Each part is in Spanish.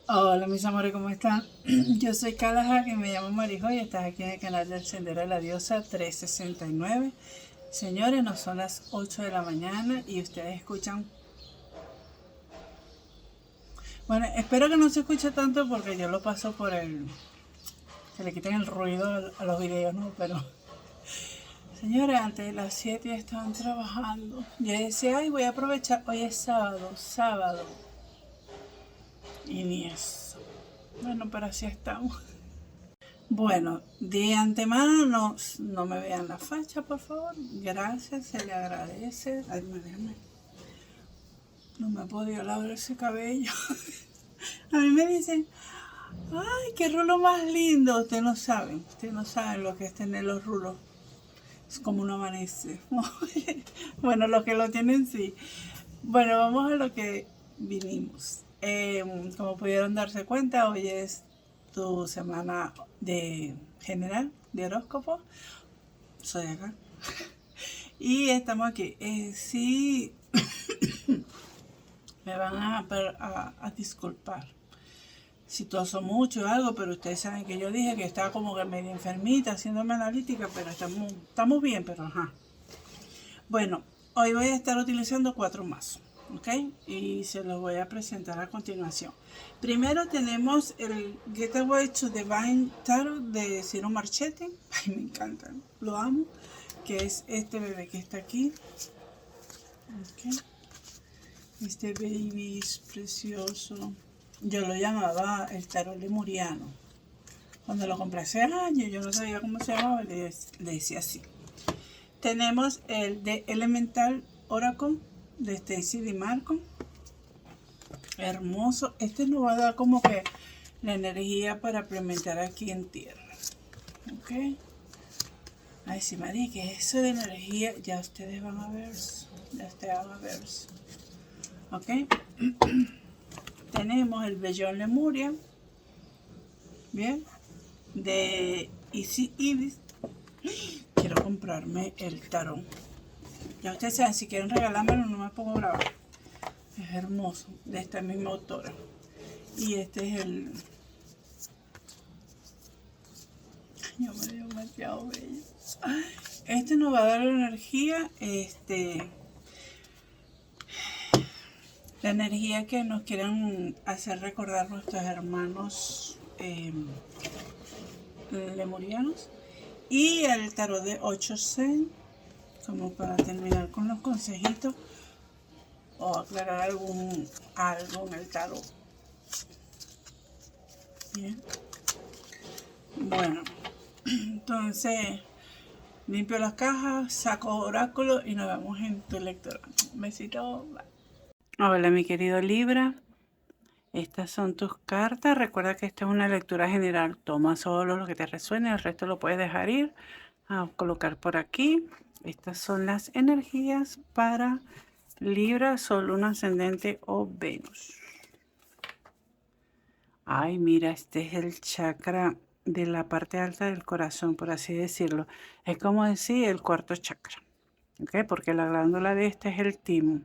Hola mis amores, ¿cómo están? Yo soy Kalaha, que me llamo Marijo y estás aquí en el canal del Sendero de la Diosa 369. Señores, no son las 8 de la mañana y ustedes escuchan... Bueno, espero que no se escuche tanto porque yo lo paso por el... que le quiten el ruido a los videos, ¿no? Pero... Señores, antes de las 7 ya estaban trabajando. Yo decía, ay, voy a aprovechar, hoy es sábado. Y ni eso. Bueno, pero así estamos. Bueno, de antemano no me vean la facha, por favor. Gracias, se le agradece. Ay, déjame. No me he podido lavar ese cabello. A mí me dicen, ay, qué rulo más lindo. Ustedes no saben lo que es tener los rulos. Es como un amanece. Bueno, los que lo tienen sí. Bueno, vamos a lo que vinimos. Como pudieron darse cuenta, hoy es tu semana de general de horóscopo. Soy acá. Y estamos aquí. Sí, me van a disculpar si toso mucho o algo, pero ustedes saben que yo dije que estaba como que medio enfermita, haciéndome analítica, pero estamos bien, pero ajá. Bueno, hoy voy a estar utilizando 4 mazos, ¿ok? Y se los voy a presentar a continuación. Primero tenemos el Getaway to Divine Tarot de Ciro Marchetti. Ay, me encanta, lo amo. Que es este bebé que está aquí. Okay. Este baby es precioso. Yo lo llamaba el tarot lemuriano. Cuando lo compré hace años, yo no sabía cómo se llamaba, le decía así. Tenemos el de Elemental Oracle de Stacy DiMarco. Hermoso. Este nos va a dar como que la energía para implementar aquí en tierra. Ok. Ay, sí, María, que eso de energía, ya ustedes van a ver. Ya ustedes van a ver. Ok. Tenemos el Bellón Lemuria. Bien. De Easy Ibis. Quiero comprarme el tarón. Ya ustedes saben, si quieren regalármelo, no me pongo brava. Es hermoso, de esta misma autora. Y este es el... Yo me dio demasiado bello. Este nos va a dar la energía, la energía que nos quieren hacer recordar nuestros hermanos lemurianos. Y el tarot de 8 Zen, como para terminar con los consejitos o aclarar algo en el tarot. Bien. Bueno, entonces limpio las cajas, saco oráculo y nos vemos en tu lectura. Un besito. Bye. Hola, mi querido Libra. Estas son tus cartas. Recuerda que esta es una lectura general. Toma solo lo que te resuene, el resto lo puedes dejar ir. A colocar por aquí. Estas son las energías para Libra, Sol, Luna, Ascendente o Venus. Ay, mira, este es el chakra de la parte alta del corazón, por así decirlo. Es como decir el cuarto chakra, ¿ok? Porque la glándula de este es el timo.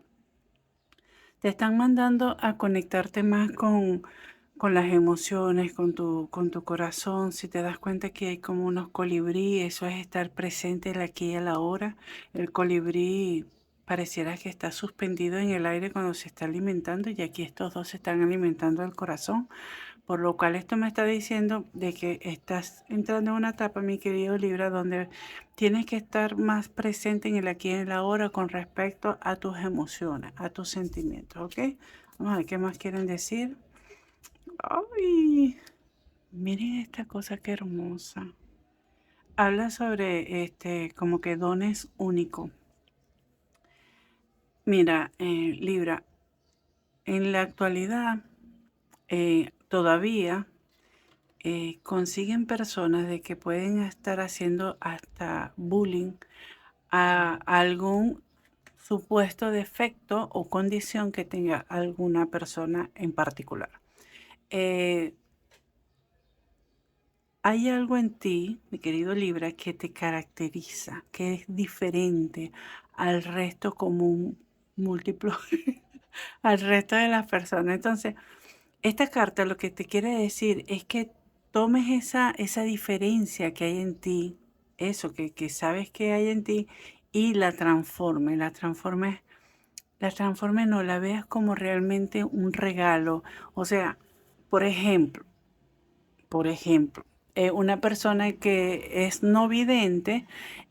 Te están mandando a conectarte más con las emociones, con tu corazón. Si te das cuenta que hay como unos colibrí, eso es estar presente el aquí y el ahora. El colibrí pareciera que está suspendido en el aire cuando se está alimentando y aquí estos dos se están alimentando del corazón. Por lo cual esto me está diciendo de que estás entrando en una etapa, mi querido Libra, donde tienes que estar más presente en el aquí y en el ahora con respecto a tus emociones, a tus sentimientos, ¿ok? Vamos a ver qué más quieren decir. ¡Ay! Miren esta cosa qué hermosa. Habla sobre como que dones únicos. Mira, Libra, en la actualidad todavía consiguen personas de que pueden estar haciendo hasta bullying a algún supuesto defecto o condición que tenga alguna persona en particular. Hay algo en ti, mi querido Libra, que te caracteriza, que es diferente al resto como un múltiplo, al resto de las personas. Entonces, Esta carta lo que te quiere decir es que tomes esa diferencia que hay en ti, eso que sabes que hay en ti, y la transformes, no la veas como realmente un regalo. O sea, por ejemplo, una persona que es no vidente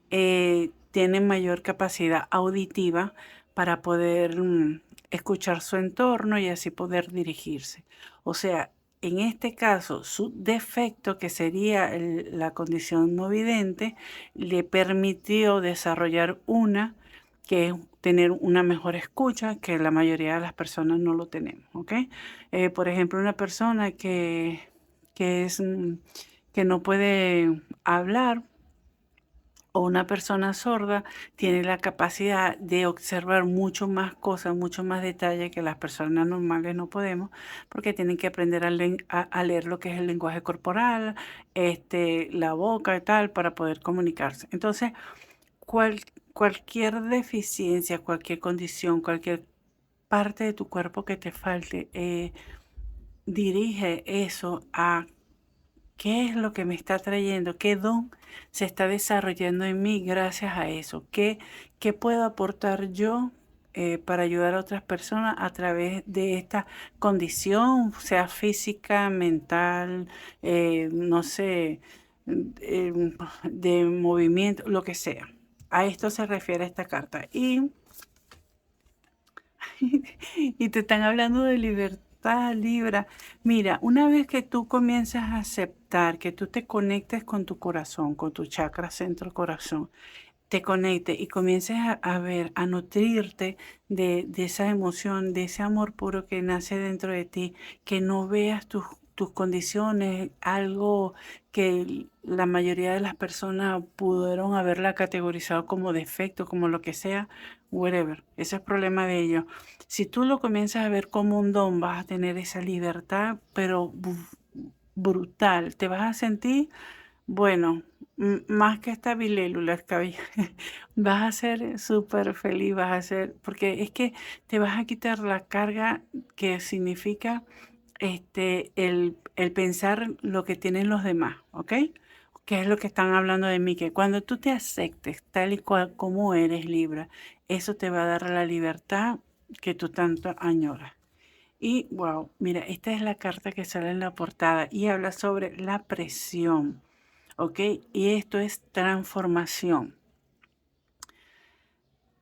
tiene mayor capacidad auditiva para poder escuchar su entorno y así poder dirigirse. O sea, en este caso, su defecto, que sería la condición no vidente, le permitió desarrollar una, que es tener una mejor escucha, que la mayoría de las personas no lo tenemos, ¿ok? Por ejemplo, una persona que no puede hablar, o una persona sorda, tiene la capacidad de observar mucho más cosas, mucho más detalle que las personas normales no podemos, porque tienen que aprender a leer lo que es el lenguaje corporal, la boca y tal, para poder comunicarse. Entonces, cualquier deficiencia, cualquier condición, cualquier parte de tu cuerpo que te falte, dirige eso a qué es lo que me está trayendo, qué don se está desarrollando en mí gracias a eso, qué puedo aportar yo para ayudar a otras personas a través de esta condición, sea física, mental, no sé, de movimiento, lo que sea. A esto se refiere esta carta. Y te están hablando de libertad, Libra. Mira, una vez que tú comienzas a aceptar, que tú te conectes con tu corazón, con tu chakra centro corazón, te conectes y comiences a ver, a nutrirte de esa emoción, de ese amor puro que nace dentro de ti, que no veas tus condiciones, algo que la mayoría de las personas pudieron haberla categorizado como defecto, como lo que sea, whatever. Ese es problema de ellos. Si tú lo comienzas a ver como un don, vas a tener esa libertad, pero brutal. Te vas a sentir, bueno, más que esta bilélula, vas a ser súper feliz, vas a ser, porque es que te vas a quitar la carga que significa el pensar lo que tienen los demás, ¿ok? Que es lo que están hablando de mí, que cuando tú te aceptes tal y cual como eres, Libra, eso te va a dar la libertad que tú tanto añoras. Y wow, mira, esta es la carta que sale en la portada y habla sobre la presión, ¿ok? Y esto es transformación.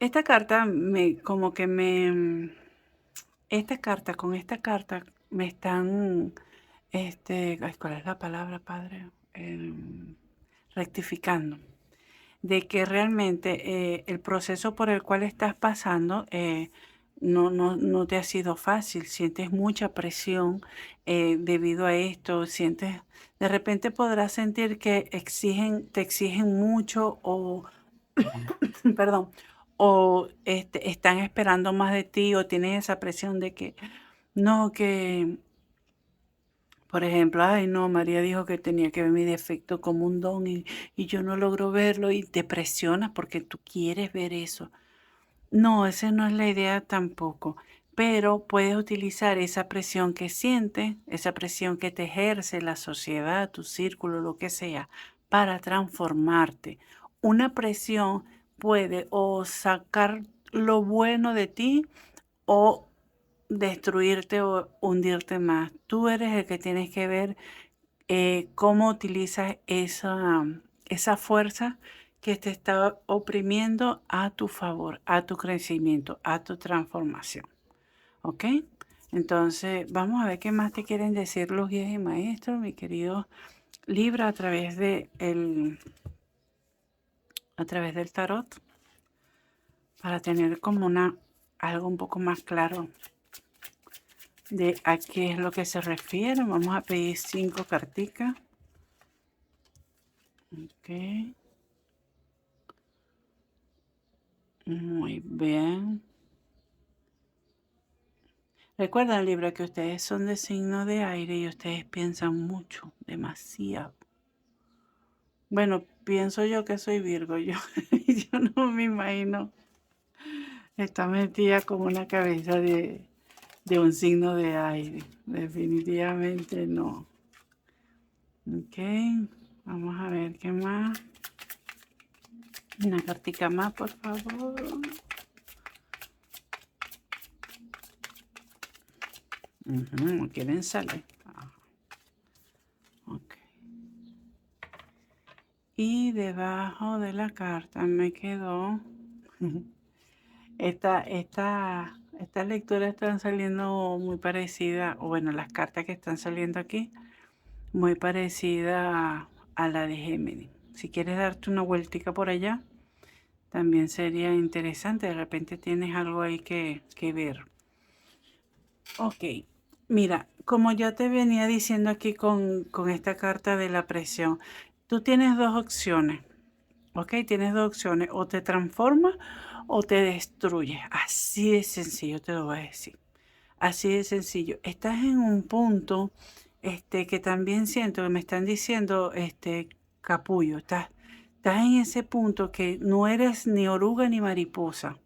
Esta carta con esta carta me están, ay, ¿cuál es la palabra, padre? Rectificando. De que realmente el proceso por el cual estás pasando no te ha sido fácil, sientes mucha presión debido a esto, de repente podrás sentir que te exigen mucho o, perdón, o están esperando más de ti o tienes esa presión de que, no, que, por ejemplo, ay no, María dijo que tenía que ver mi defecto como un don y yo no logro verlo y te presionas porque tú quieres ver eso. No, esa no es la idea tampoco, pero puedes utilizar esa presión que sientes, esa presión que te ejerce la sociedad, tu círculo, lo que sea, para transformarte. Una presión puede o sacar lo bueno de ti o destruirte o hundirte más. Tú eres el que tienes que ver cómo utilizas esa fuerza que te está oprimiendo a tu favor, a tu crecimiento, a tu transformación. ¿Ok? Entonces, vamos a ver qué más te quieren decir los guías y maestros, mi querido Libra, a través del tarot, para tener como algo un poco más claro de a qué es lo que se refiere. Vamos a pedir 5 carticas. Ok. Muy bien. Recuerden, Libra, que ustedes son de signo de aire y ustedes piensan mucho, demasiado. Bueno, pienso yo que soy Virgo, yo no me imagino. Está metida como una cabeza de un signo de aire. Definitivamente no. Ok, vamos a ver qué más. Una cartica más, por favor. No quieren salir. Ok. Y debajo de la carta me quedó... Estas lecturas están saliendo muy parecidas, o bueno, las cartas que están saliendo aquí, muy parecidas a la de Géminis. Si quieres darte una vueltica por allá, también sería interesante. De repente tienes algo ahí que ver. Ok, mira, como ya te venía diciendo aquí con esta carta de la presión, tú tienes dos opciones. Ok, tienes dos opciones, o te transformas o te destruyes. Así de sencillo te lo voy a decir. Así de sencillo. Estás en un punto que también siento que me están diciendo, capullo, estás en ese punto que no eres ni oruga ni mariposa.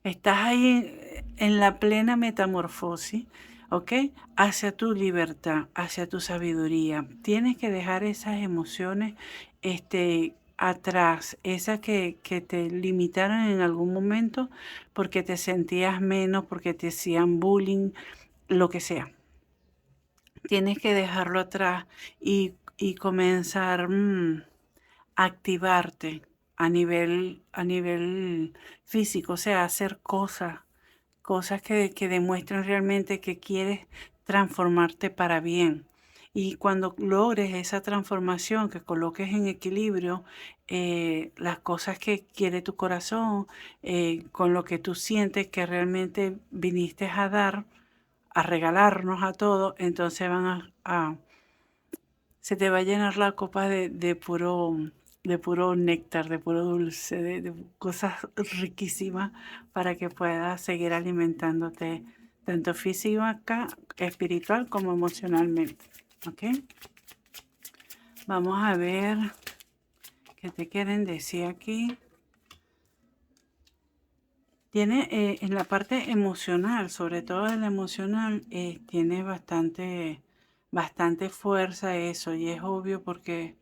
Estás ahí en la plena metamorfosis, ¿ok? Hacia tu libertad, hacia tu sabiduría. Tienes que dejar esas emociones atrás, esas que te limitaron en algún momento porque te sentías menos, porque te hacían bullying, lo que sea. Tienes que dejarlo atrás y comenzar a activarte a nivel físico, o sea, hacer cosas que demuestren realmente que quieres transformarte para bien. Y cuando logres esa transformación, que coloques en equilibrio las cosas que quiere tu corazón con lo que tú sientes que realmente viniste a dar, a regalarnos a todos, entonces se te va a llenar la copa de puro néctar, de puro dulce, de cosas riquísimas para que puedas seguir alimentándote tanto física, espiritual como emocionalmente. ¿Ok? Vamos a ver qué te quieren decir aquí. Tiene en la parte emocional, sobre todo en la emocional, tiene bastante fuerza eso, y es obvio porque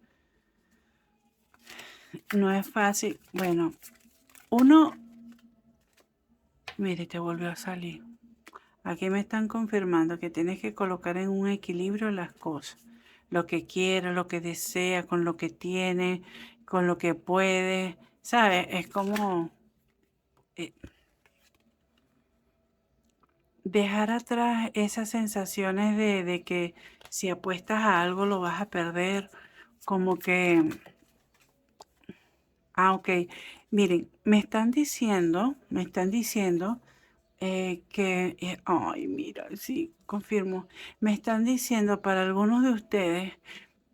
no es fácil. Bueno, uno, mire, te volvió a salir. Aquí me están confirmando que tienes que colocar en un equilibrio las cosas. Lo que quieres, lo que deseas, con lo que tienes, con lo que puedes. ¿Sabes? Es como dejar atrás esas sensaciones de que si apuestas a algo lo vas a perder. Como que... ok. Miren, me están diciendo ay, mira, sí, confirmo. Me están diciendo para algunos de ustedes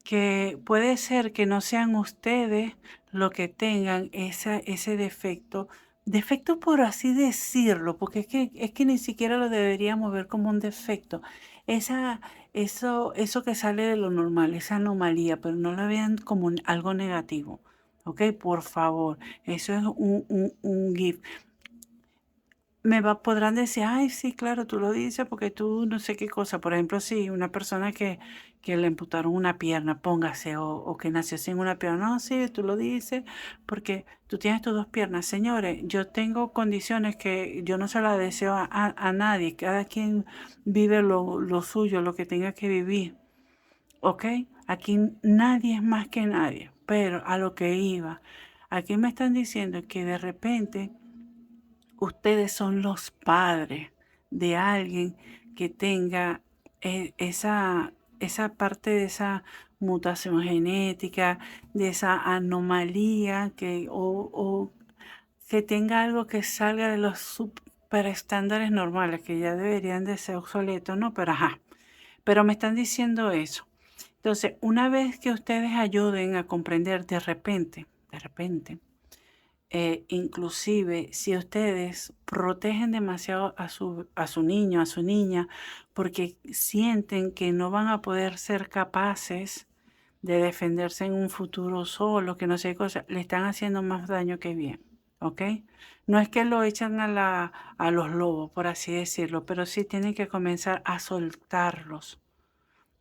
que puede ser que no sean ustedes los que tengan ese defecto. Defecto por así decirlo, porque es que ni siquiera lo deberíamos ver como un defecto. Esa, eso que sale de lo normal, esa anomalía, pero no la vean como algo negativo. ¿Ok? Por favor, eso es un gift. Podrán decir, ay, sí, claro, tú lo dices porque tú no sé qué cosa. Por ejemplo, si una persona que le amputaron una pierna, póngase, o que nació sin una pierna, no, sí, tú lo dices porque tú tienes tus dos piernas. Señores, yo tengo condiciones que yo no se las deseo a nadie. Cada quien vive lo suyo, lo que tenga que vivir. ¿Ok? Aquí nadie es más que nadie. Pero a lo que iba, aquí me están diciendo que de repente ustedes son los padres de alguien que tenga esa parte de esa mutación genética, de esa anomalía, o que tenga algo que salga de los superestándares normales, que ya deberían de ser obsoletos, ¿no? Pero ajá, pero me están diciendo eso. Entonces, una vez que ustedes ayuden a comprender de repente, inclusive si ustedes protegen demasiado a su niño, a su niña, porque sienten que no van a poder ser capaces de defenderse en un futuro solo, que no sé qué cosa, le están haciendo más daño que bien. ¿ok? No es que lo echan a los lobos, por así decirlo, pero sí tienen que comenzar a soltarlos,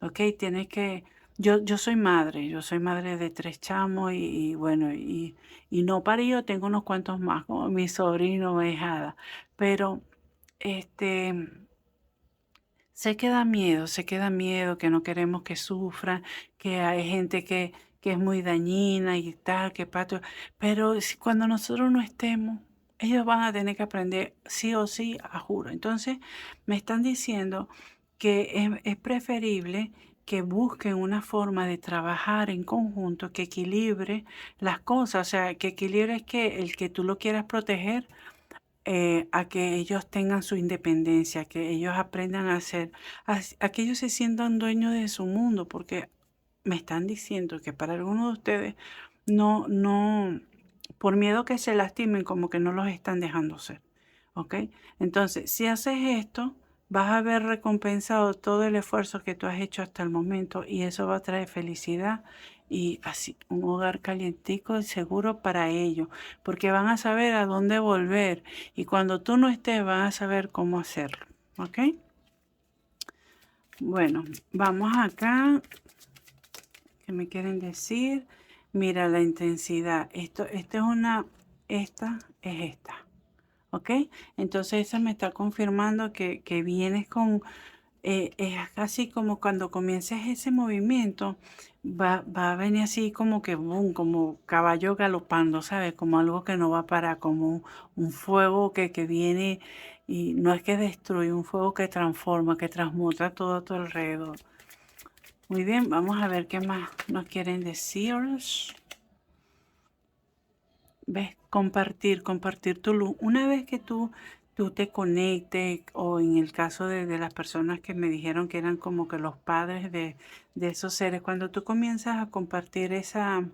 ¿ok? Tienes que... yo yo soy madre de 3 chamos y bueno, y no parí, tengo unos cuantos más, como mi sobrino, mi hijada, pero este... sé que da miedo, que no queremos que sufran, que hay gente que es muy dañina y tal, que pato, pero cuando nosotros no estemos, ellos van a tener que aprender sí o sí, a juro. Entonces, me están diciendo que es preferible que busquen una forma de trabajar en conjunto que equilibre las cosas, o sea, que equilibre es que el que tú lo quieras proteger a que ellos tengan su independencia, que ellos aprendan a hacer, a que ellos se sientan dueños de su mundo, porque me están diciendo que para algunos de ustedes no, por miedo que se lastimen, como que no los están dejando ser, ¿ok? Entonces, si haces esto, vas a ver recompensado todo el esfuerzo que tú has hecho hasta el momento y eso va a traer felicidad y así, un hogar calientico y seguro para ellos, porque van a saber a dónde volver y cuando tú no estés van a saber cómo hacerlo, ¿ok? Bueno, vamos acá. ¿Qué me quieren decir? Mira la intensidad. Esta es una, esta es esta. ¿Ok? Entonces esa me está confirmando que vienes con, es así como cuando comiences ese movimiento, va a venir así como que boom, como caballo galopando, ¿sabes? Como algo que no va a parar, como un fuego que viene y no es que destruye, un fuego que transforma, que transmuta todo a tu alrededor. Muy bien, vamos a ver qué más nos quieren decir. ¿Ves? Compartir tu luz. Una vez que tú te conectes, o en el caso de las personas que me dijeron que eran como que los padres de esos seres, cuando tú comienzas a compartir esa,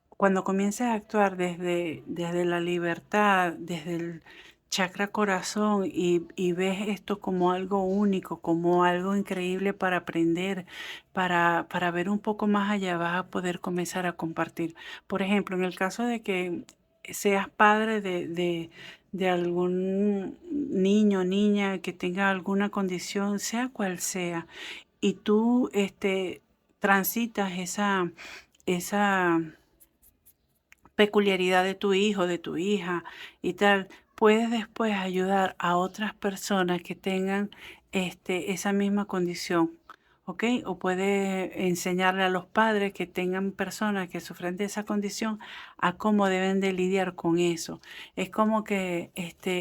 cuando comienzas a actuar desde la libertad, desde el chakra corazón y ves esto como algo único, como algo increíble para aprender, para ver un poco más allá, vas a poder comenzar a compartir. Por ejemplo, en el caso de que seas padre de algún niño o niña que tenga alguna condición, sea cual sea, y tú transitas esa peculiaridad de tu hijo, de tu hija y tal, puedes después ayudar a otras personas que tengan esa misma condición, ¿ok? O puedes enseñarle a los padres que tengan personas que sufren de esa condición a cómo deben de lidiar con eso. Es como que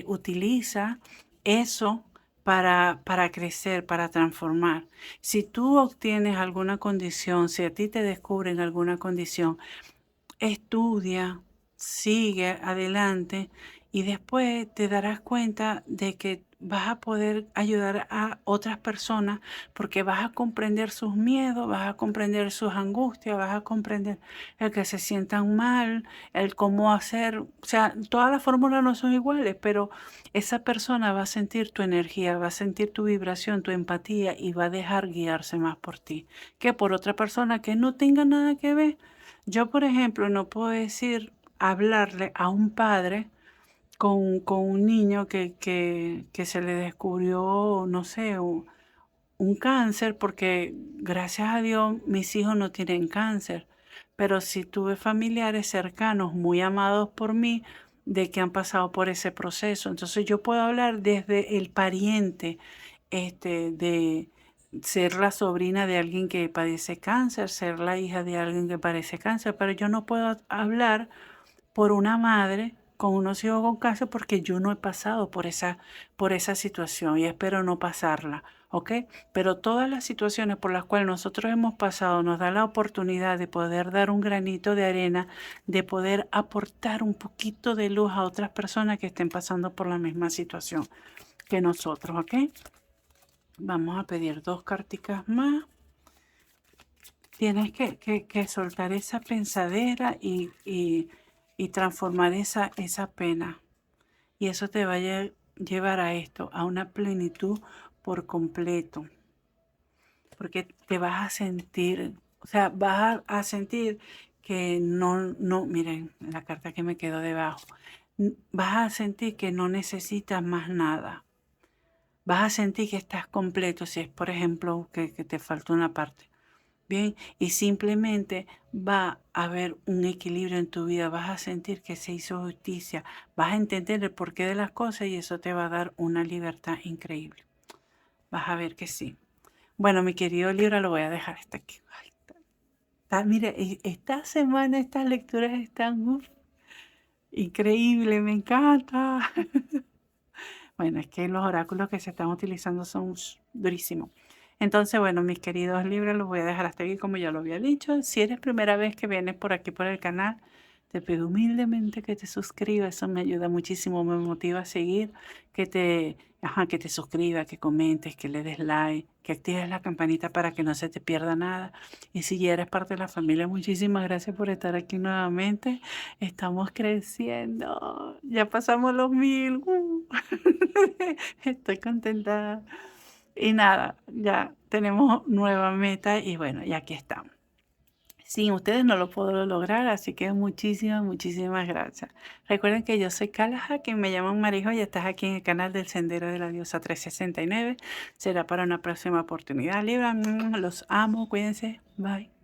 utiliza eso para crecer, para transformar. Si tú obtienes alguna condición, si a ti te descubren alguna condición, estudia, sigue adelante y después te darás cuenta de que vas a poder ayudar a otras personas porque vas a comprender sus miedos, vas a comprender sus angustias, vas a comprender el que se sientan mal, el cómo hacer, o sea, todas las fórmulas no son iguales, pero esa persona va a sentir tu energía, va a sentir tu vibración, tu empatía y va a dejar guiarse más por ti que por otra persona que no tenga nada que ver. Yo, por ejemplo, no puedo decir, hablarle a un padre con un niño que se le descubrió, no sé, un cáncer, porque gracias a Dios mis hijos no tienen cáncer. Pero sí tuve familiares cercanos, muy amados por mí, de que han pasado por ese proceso. Entonces yo puedo hablar desde el pariente, de ser la sobrina de alguien que padece cáncer, ser la hija de alguien que padece cáncer, pero yo no puedo hablar por una madre con unos hijos con cáncer porque yo no he pasado por esa situación y espero no pasarla, ¿ok? Pero todas las situaciones por las cuales nosotros hemos pasado nos da la oportunidad de poder dar un granito de arena, de poder aportar un poquito de luz a otras personas que estén pasando por la misma situación que nosotros, ¿ok? Vamos a pedir 2 carticas más. Tienes que soltar esa pensadera y transformar esa pena. Y eso te va a llevar a esto, a una plenitud por completo. Porque te vas a sentir, o sea, vas a sentir que no, miren, la carta que me quedó debajo. vas a sentir que no necesitas más nada. Vas a sentir que estás completo si es, por ejemplo, que te falta una parte. Bien, y simplemente va a haber un equilibrio en tu vida, vas a sentir que se hizo justicia, vas a entender el porqué de las cosas y eso te va a dar una libertad increíble. Vas a ver que sí. Bueno, mi querido libro, lo voy a dejar hasta aquí. Ay, mire, esta semana estas lecturas están increíbles, me encanta. Bueno, es que los oráculos que se están utilizando son durísimos. Entonces, bueno, mis queridos libros, los voy a dejar hasta aquí como ya lo había dicho. Si eres primera vez que vienes por aquí por el canal, te pido humildemente que te suscribas. Eso me ayuda muchísimo, me motiva a seguir. Que te suscribas, que comentes, que le des like, que actives la campanita para que no se te pierda nada. Y si ya eres parte de la familia, muchísimas gracias por estar aquí nuevamente. Estamos creciendo. Ya pasamos los 1000. Estoy contenta. Y nada, ya tenemos nueva meta y bueno, y aquí estamos. Sin ustedes no lo puedo lograr, así que muchísimas gracias. Recuerden que yo soy Kalaja, que me llaman Marijo y estás aquí en el canal del Sendero de la Diosa 369. Será para una próxima oportunidad. Libra, los amo, cuídense, bye.